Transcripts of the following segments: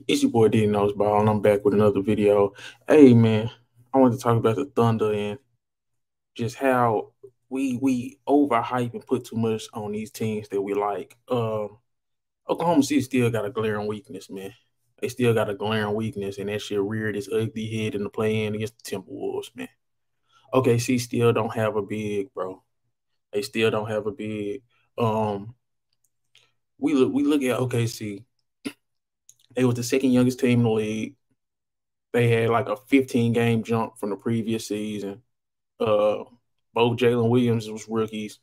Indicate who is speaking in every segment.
Speaker 1: It's your boy D Ball, and I'm back with another video. Hey man, I want to talk about the Thunder and just how we overhype and put too much on these teams that we like. Oklahoma City still got a glaring weakness, man. They still got a glaring weakness, and that shit reared its ugly head in the play-in against the Timberwolves, man. OKC still don't have a big, bro. They still don't have a big. Um, we look at OKC. They was the second youngest team in the league. They had like a 15 game jump from the previous season. Uh, both Jalen Williams was rookies.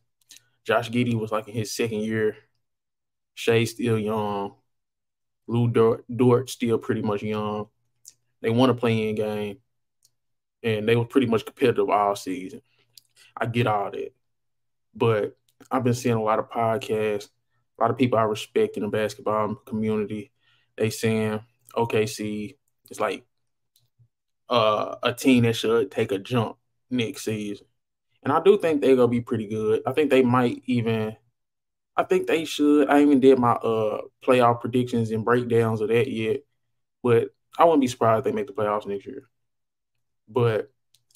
Speaker 1: Josh Giddey was like in his second year. Shea still young. Dort still pretty much young. They won a play-in game, and they were pretty much competitive all season. I get all that, but I've been seeing a lot of podcasts, a lot of people I respect in the basketball community. They saying OKC is like a team that should take a jump next season. And I do think they're gonna be pretty good. I think they might even I think they should. I even did my playoff predictions and breakdowns of that yet. But I wouldn't be surprised if they make the playoffs next year. But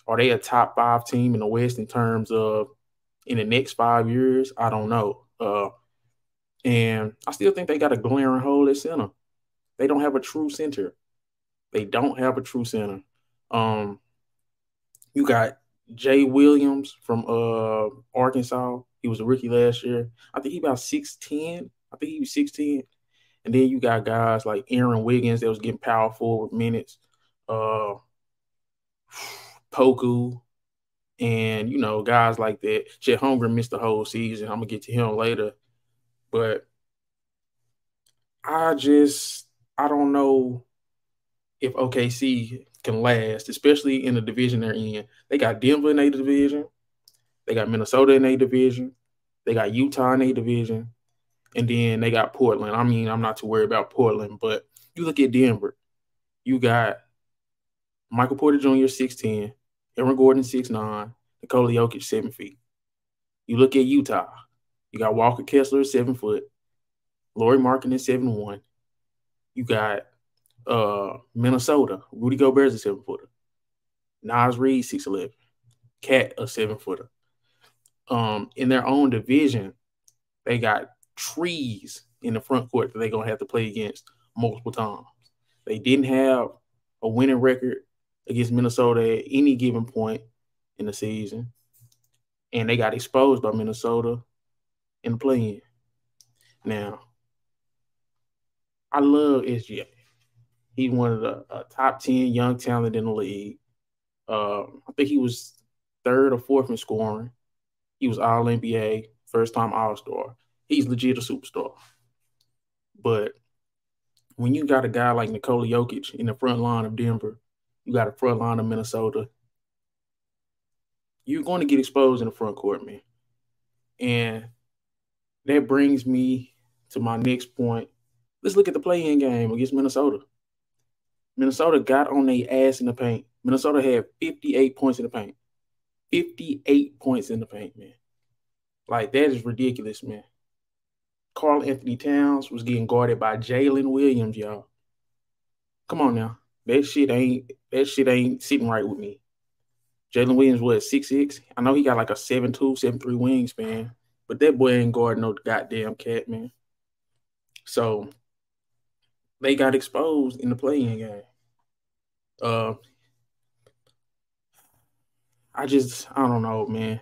Speaker 1: are they a top five team in the West in terms of in the next 5 years? I don't know. And I still think they got a glaring hole at center. They don't have a true center. They don't have a true center. Um, you got Jay Williams from Arkansas. He was a rookie last year. I think he about 6'10". I think he was 6'10". And then you got guys like Aaron Wiggins that was getting power forward minutes, uh Poku, and guys like that. Chet Holmgren missed the whole season. I'm gonna get to him later. But I just I don't know if OKC can last, especially in the division they're in. They got Denver in their division. They got Minnesota in their division. They got Utah in their division. And then they got Portland. I mean, I'm not too worried about Portland, but you look at Denver. You got Michael Porter Jr. 6'10", Aaron Gordon 6'9", Nikola Jokic 7 feet. You look at Utah. You got Walker Kessler 7 foot, Laurie Markkinen 7'1". You got Minnesota. Rudy Gobert is a 7 footer. Nas Reed 6'11". Cat a 7 footer. In their own division, they got trees in the front court that they're gonna have to play against multiple times. They didn't have a winning record against Minnesota at any given point in the season, and they got exposed by Minnesota in the play-in. Now, I love SGA. He's one of the top 10 young talent in the league. I think he was third or fourth in scoring. He was All NBA, first time All Star. He's legit a superstar. But when you got a guy like Nikola Jokic in the front line of Denver, you got a front line of Minnesota, you're going to get exposed in the front court, man. And that brings me to my next point. Let's look at the play-in game against Minnesota. Minnesota got on their ass in the paint. Minnesota had 58 points in the paint. 58 points in the paint, man. Like, that is ridiculous, man. Karl Anthony Towns was getting guarded by Jalen Williams, y'all. Come on now. That shit ain't sitting right with me. Jalen Williams was 6'6". I know he got like a 7'2", 7'3" wingspan, but that boy ain't guarding no goddamn cat, man. So they got exposed in the play-in game. Uh, I don't know, man.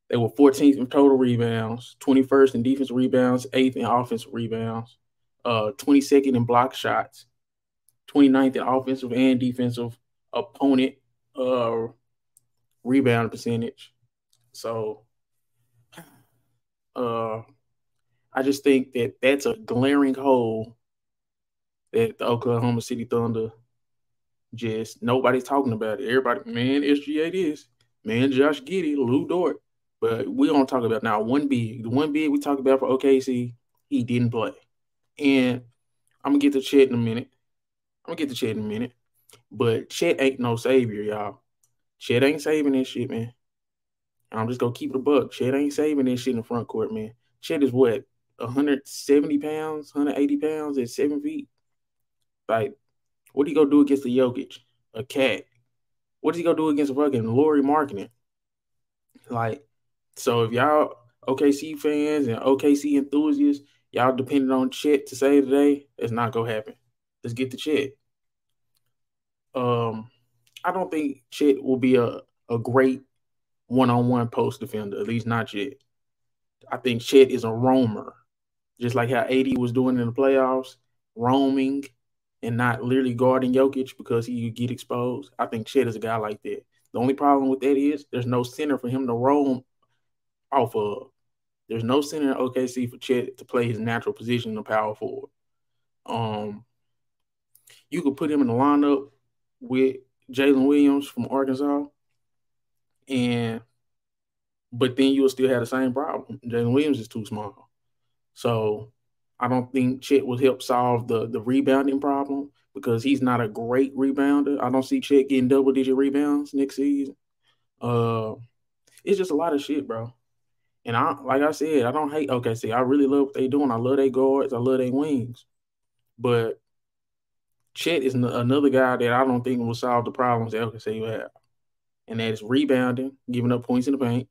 Speaker 1: They were 14th in total rebounds, 21st in defensive rebounds, 8th in offensive rebounds, 22nd in block shots, 29th in offensive and defensive opponent uh, rebound percentage. So uh, I just think that that's a glaring hole that the Oklahoma City Thunder just nobody's talking about it. Everybody, man, SGA this, man, Josh Giddey, Lou Dort. But we don't talk about now one big. The one big we talk about for OKC, he didn't play. And I'm gonna get to Chet in a minute. But Chet ain't no savior, y'all. Chet ain't saving this shit, man. I'm just gonna keep it a buck. Chet ain't saving this shit in the front court, man. Chet is what, 170 pounds, 180 pounds at 7 feet. Like, what he gonna do against the Jokic, a cat? What is he gonna do against fucking Lori Marketing? Like, so if y'all OKC fans and OKC enthusiasts, y'all depending on Chet to save the day, it's not gonna happen. Let's get the Chet. I don't think Chet will be a great one-on-one post defender, at least not yet. I think Chet is a roamer, just like how AD was doing in the playoffs, roaming and not literally guarding Jokic because he could get exposed. I think Chet is a guy like that. The only problem with that is there's no center for him to roam off of. There's no center in OKC for Chet to play his natural position in the power forward. You could put him in the lineup with Jalen Williams from Arkansas, and but then you'll still have the same problem. Jalen Williams is too small. So I don't think Chet will help solve the rebounding problem because he's not a great rebounder. I don't see Chet getting double-digit rebounds next season. It's just a lot of shit, bro. And like I said, I don't hate OKC. I really love what they doing. I love their guards. I love their wings. But Chet is another guy that I don't think will solve the problems that OKC will have. And that is rebounding, giving up points in the paint,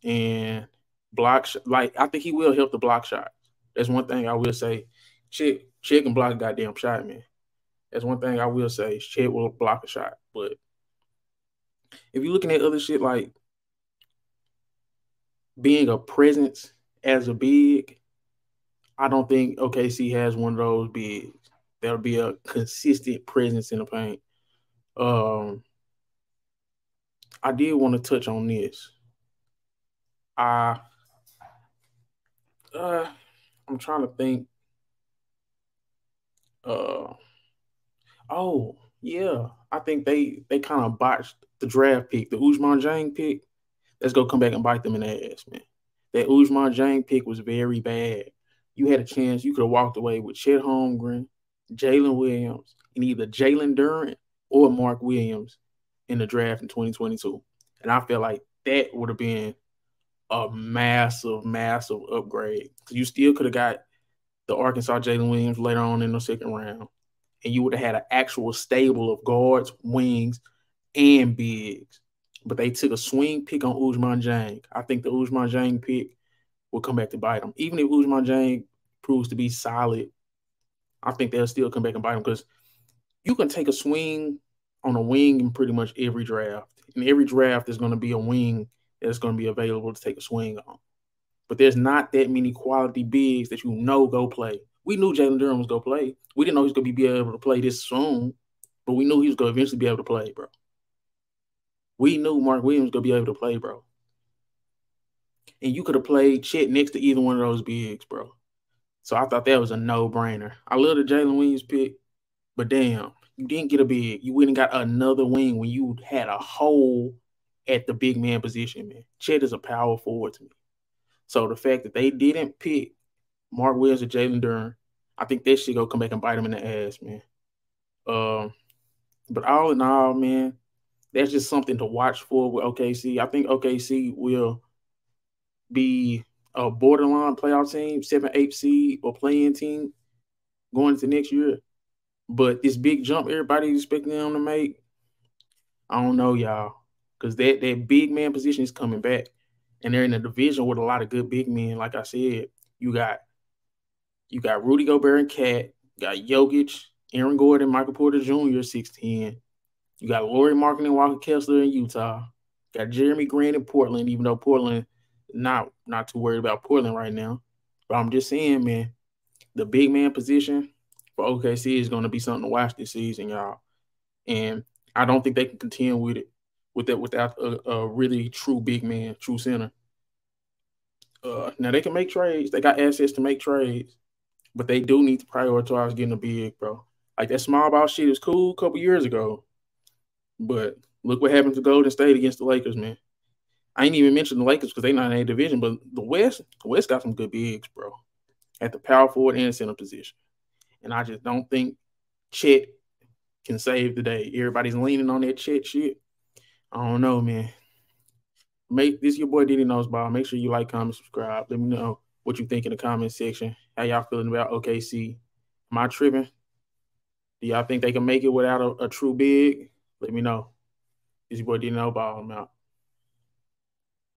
Speaker 1: and like I think he will help the block shot. That's one thing I will say. Chet can block a goddamn shot, man. That's one thing I will say. Chet will block a shot. But if you're looking at other shit like being a presence as a big, I don't think OKC has one of those bigs. That'll be a consistent presence in the paint. I did want to touch on this. I'm trying to think. Oh yeah, I think they kind of botched the draft pick, the Ousmane Dieng pick. Let's go come back and bite them in the ass, man. That Ousmane Dieng pick was very bad. You had a chance. You could have walked away with Chet Holmgren, Jalen Williams, and either Jalen Duren or Mark Williams in the draft in 2022. And I feel like that would have been a massive, massive upgrade. Because you still could have got the Arkansas Jalen Williams later on in the second round. And you would have had an actual stable of guards, wings, and bigs. But they took a swing pick on Ousmane Dieng. I think the Ousmane Dieng pick will come back to bite them. Even if Ousmane Dieng proves to be solid, I think they'll still come back and bite them because you can take a swing on a wing in pretty much every draft. In every draft, there's going to be a wing that's going to be available to take a swing on. But there's not that many quality bigs that go play. We knew Jalen Duren was going to play. We didn't know he was going to be able to play this soon, but we knew he was going to eventually be able to play, bro. We knew Mark Williams was going to be able to play, bro. And you could have played Chet next to either one of those bigs, bro. So I thought that was a no-brainer. I love the Jalen Williams pick, but damn, you didn't get a big. You went and got another wing when you had a hole at the big man position, man. Chet is a power forward to me. So the fact that they didn't pick Mark Williams or Jalen Duren, I think that shit go come back and bite him in the ass, man. But all in all, man, that's just something to watch for with OKC. I think OKC will be a borderline playoff team, 7-8 seed or playing team going into next year. But this big jump everybody's expecting them to make, I don't know, y'all. Because that big man position is coming back. And they're in a division with a lot of good big men. Like I said, you got Rudy Gobert and Cat. You got Jokic, Aaron Gordon, Michael Porter Jr., 6'10". You got Lauri Markkanen and Walker Kessler in Utah. You got Jeremy Grant in Portland, even though Portland not too worried about Portland right now. But I'm just saying, man, the big man position for OKC is going to be something to watch this season, y'all. And I don't think they can contend with it without a really true big man, true center. Now they can make trades. They got assets to make trades, but they do need to prioritize getting a big, bro. Like that small ball shit is cool a couple years ago, but look what happened to Golden State against the Lakers, man. I ain't even mentioned the Lakers because they're not in a division, but the West got some good bigs, bro, at the power forward and center position. And I just don't think Chet can save the day. Everybody's leaning on that Chet shit. I don't know, man. This your boy Diddy Knows Ball. Make sure you like, comment, subscribe. Let me know what you think in the comment section. How y'all feeling about OKC? Am I tripping? Do y'all think they can make it without a true big? Let me know. This your boy Dino Ball. I'm out.